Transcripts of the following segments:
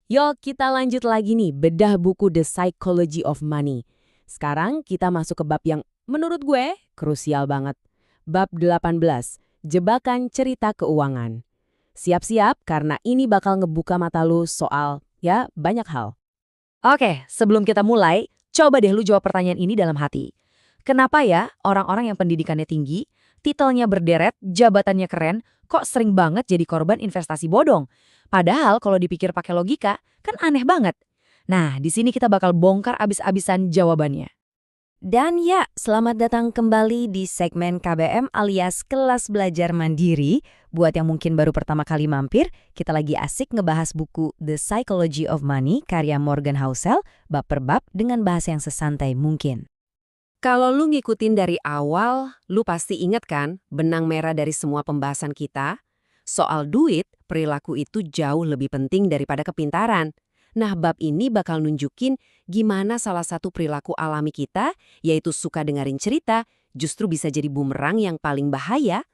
Yuk kita lanjut lagi nih, bedah buku The Psychology of Money. Sekarang kita masuk ke bab yang menurut gue krusial banget. Bab 18, jebakan cerita keuangan. Siap-siap karena ini bakal ngebuka mata lu soal, ya, banyak hal. Oke, sebelum kita mulai, coba deh lu jawab pertanyaan ini dalam hati. Kenapa ya orang-orang yang pendidikannya tinggi, titelnya berderet, jabatannya keren, kok sering banget jadi korban investasi bodong? Padahal kalau dipikir pakai logika, kan aneh banget. Nah, di sini kita bakal bongkar abis-abisan jawabannya. Dan ya, selamat datang kembali di segmen KBM alias Kelas Belajar Mandiri. Buat yang mungkin baru pertama kali mampir, kita lagi asik ngebahas buku The Psychology of Money karya Morgan Housel, bab per bab dengan bahasa yang sesantai mungkin. Kalau lu ngikutin dari awal, lu pasti inget kan benang merah dari semua pembahasan kita? Soal duit, perilaku itu jauh lebih penting daripada kepintaran. Nah, bab ini bakal nunjukin gimana salah satu perilaku alami kita, yaitu suka dengerin cerita, justru bisa jadi bumerang yang paling bahaya.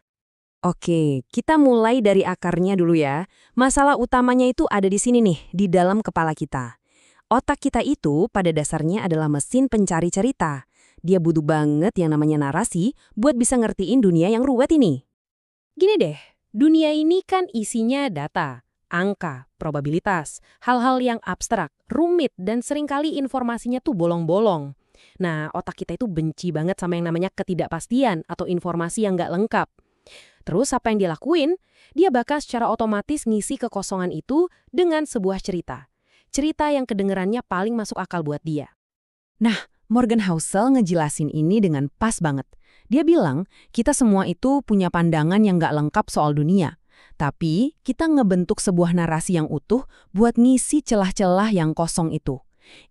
Oke, kita mulai dari akarnya dulu ya. Masalah utamanya itu ada di sini nih, di dalam kepala kita. Otak kita itu pada dasarnya adalah mesin pencari cerita. Dia butuh banget yang namanya narasi buat bisa ngertiin dunia yang ruwet ini. Gini deh, dunia ini kan isinya data, angka, probabilitas, hal-hal yang abstrak, rumit, dan seringkali informasinya tuh bolong-bolong. Nah, otak kita itu benci banget sama yang namanya ketidakpastian atau informasi yang nggak lengkap. Terus apa yang dia lakuin? Dia bakal secara otomatis ngisi kekosongan itu dengan sebuah cerita. Cerita yang kedengerannya paling masuk akal buat dia. Nah, Morgan Housel ngejelasin ini dengan pas banget. Dia bilang, kita semua itu punya pandangan yang nggak lengkap soal dunia. Tapi, kita ngebentuk sebuah narasi yang utuh buat ngisi celah-celah yang kosong itu.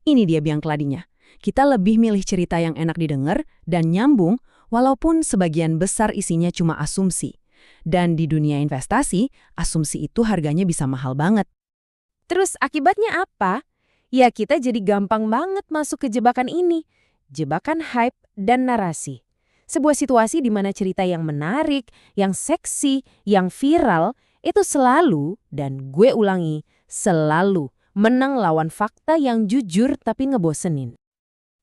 Ini dia biang keladinya. Kita lebih milih cerita yang enak didengar dan nyambung, walaupun sebagian besar isinya cuma asumsi. Dan di dunia investasi, asumsi itu harganya bisa mahal banget. Terus akibatnya apa? Ya kita jadi gampang banget masuk ke jebakan ini. Jebakan hype dan narasi. Sebuah situasi di mana cerita yang menarik, yang seksi, yang viral, itu selalu, dan gue ulangi, selalu menang lawan fakta yang jujur tapi ngebosenin.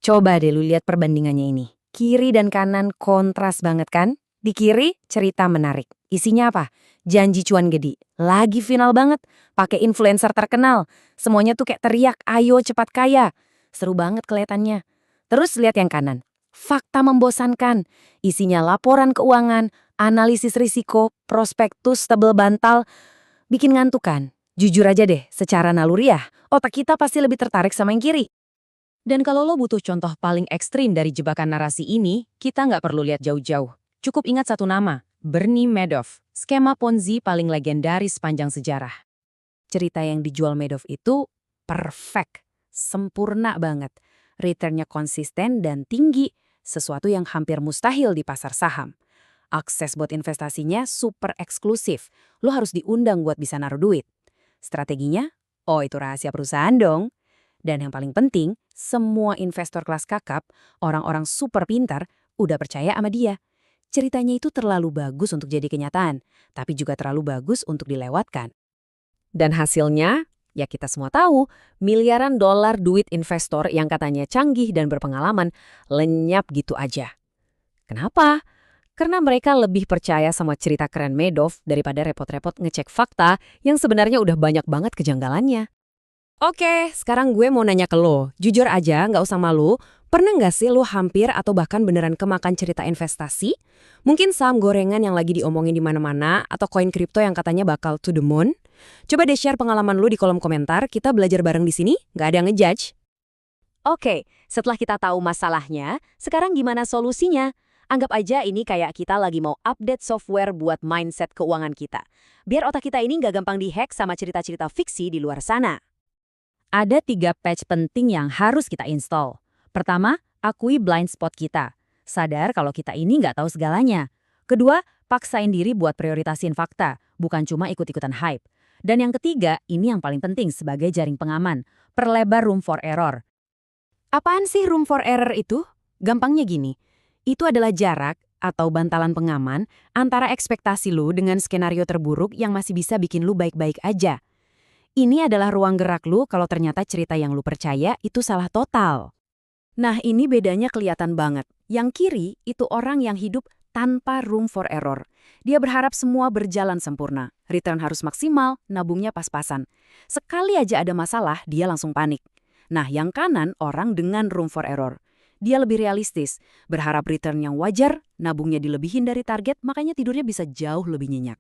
Coba deh lu lihat perbandingannya ini. Kiri dan kanan kontras banget kan? Di kiri, cerita menarik. Isinya apa? Janji cuan gede. Lagi final banget. Pakai influencer terkenal. Semuanya tuh kayak teriak, ayo cepat kaya. Seru banget kelihatannya. Terus lihat yang kanan. Fakta membosankan. Isinya laporan keuangan, analisis risiko, prospektus tebel bantal. Bikin ngantuk kan? Jujur aja deh, secara naluriah, otak kita pasti lebih tertarik sama yang kiri. Dan kalau lo butuh contoh paling ekstrim dari jebakan narasi ini, kita nggak perlu lihat jauh-jauh. Cukup ingat satu nama, Bernie Madoff, skema Ponzi paling legendaris sepanjang sejarah. Cerita yang dijual Madoff itu perfect, sempurna banget. Returnnya konsisten dan tinggi, sesuatu yang hampir mustahil di pasar saham. Akses buat investasinya super eksklusif, lo harus diundang buat bisa naruh duit. Strateginya? Oh itu rahasia perusahaan dong. Dan yang paling penting, semua investor kelas kakap, orang-orang super pintar, udah percaya sama dia. Ceritanya itu terlalu bagus untuk jadi kenyataan, tapi juga terlalu bagus untuk dilewatkan. Dan hasilnya, ya kita semua tahu, miliaran dolar duit investor yang katanya canggih dan berpengalaman lenyap gitu aja. Kenapa? Karena mereka lebih percaya sama cerita keren Madoff daripada repot-repot ngecek fakta yang sebenarnya udah banyak banget kejanggalannya. Oke, sekarang gue mau nanya ke lo. Jujur aja, nggak usah malu. Pernah nggak sih lo hampir atau bahkan beneran kemakan cerita investasi? Mungkin saham gorengan yang lagi diomongin di mana-mana atau koin kripto yang katanya bakal to the moon? Coba deh share pengalaman lo di kolom komentar. Kita belajar bareng di sini, nggak ada yang ngejudge. Oke, setelah kita tahu masalahnya, sekarang gimana solusinya? Anggap aja ini kayak kita lagi mau update software buat mindset keuangan kita. Biar otak kita ini nggak gampang dihack sama cerita-cerita fiksi di luar sana. Ada 3 patch penting yang harus kita install. Pertama, akui blind spot kita. Sadar kalau kita ini nggak tahu segalanya. Kedua, paksain diri buat prioritasin fakta, bukan cuma ikut-ikutan hype. Dan yang ketiga, ini yang paling penting sebagai jaring pengaman, perlebar room for error. Apaan sih room for error itu? Gampangnya gini, itu adalah jarak atau bantalan pengaman antara ekspektasi lu dengan skenario terburuk yang masih bisa bikin lu baik-baik aja. Ini adalah ruang gerak lu kalau ternyata cerita yang lu percaya itu salah total. Nah, ini bedanya kelihatan banget. Yang kiri itu orang yang hidup tanpa room for error. Dia berharap semua berjalan sempurna. Return harus maksimal, nabungnya pas-pasan. Sekali aja ada masalah, dia langsung panik. Nah, yang kanan orang dengan room for error. Dia lebih realistis, berharap return yang wajar, nabungnya dilebihin dari target, makanya tidurnya bisa jauh lebih nyenyak.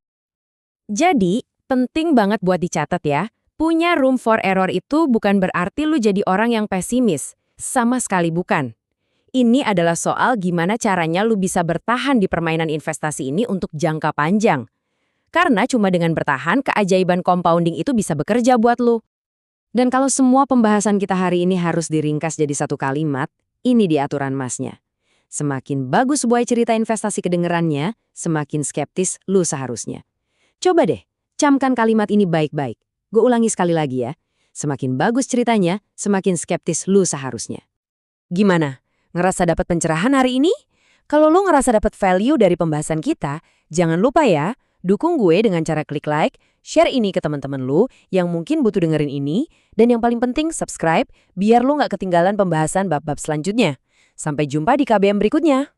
Jadi, penting banget buat dicatat ya. Punya room for error itu bukan berarti lu jadi orang yang pesimis. Sama sekali bukan. Ini adalah soal gimana caranya lu bisa bertahan di permainan investasi ini untuk jangka panjang. Karena cuma dengan bertahan, keajaiban compounding itu bisa bekerja buat lu. Dan kalau semua pembahasan kita hari ini harus diringkas jadi satu kalimat, ini di aturan masnya. Semakin bagus sebuah cerita investasi kedengerannya, semakin skeptis lu seharusnya. Coba deh, camkan kalimat ini baik-baik. Gue ulangi sekali lagi ya. Semakin bagus ceritanya, semakin skeptis lu seharusnya. Gimana? Ngerasa dapat pencerahan hari ini? Kalau lu ngerasa dapat value dari pembahasan kita, jangan lupa ya, dukung gue dengan cara klik like, share ini ke teman-teman lu yang mungkin butuh dengerin ini, dan yang paling penting subscribe biar lu nggak ketinggalan pembahasan bab-bab selanjutnya. Sampai jumpa di KBM berikutnya.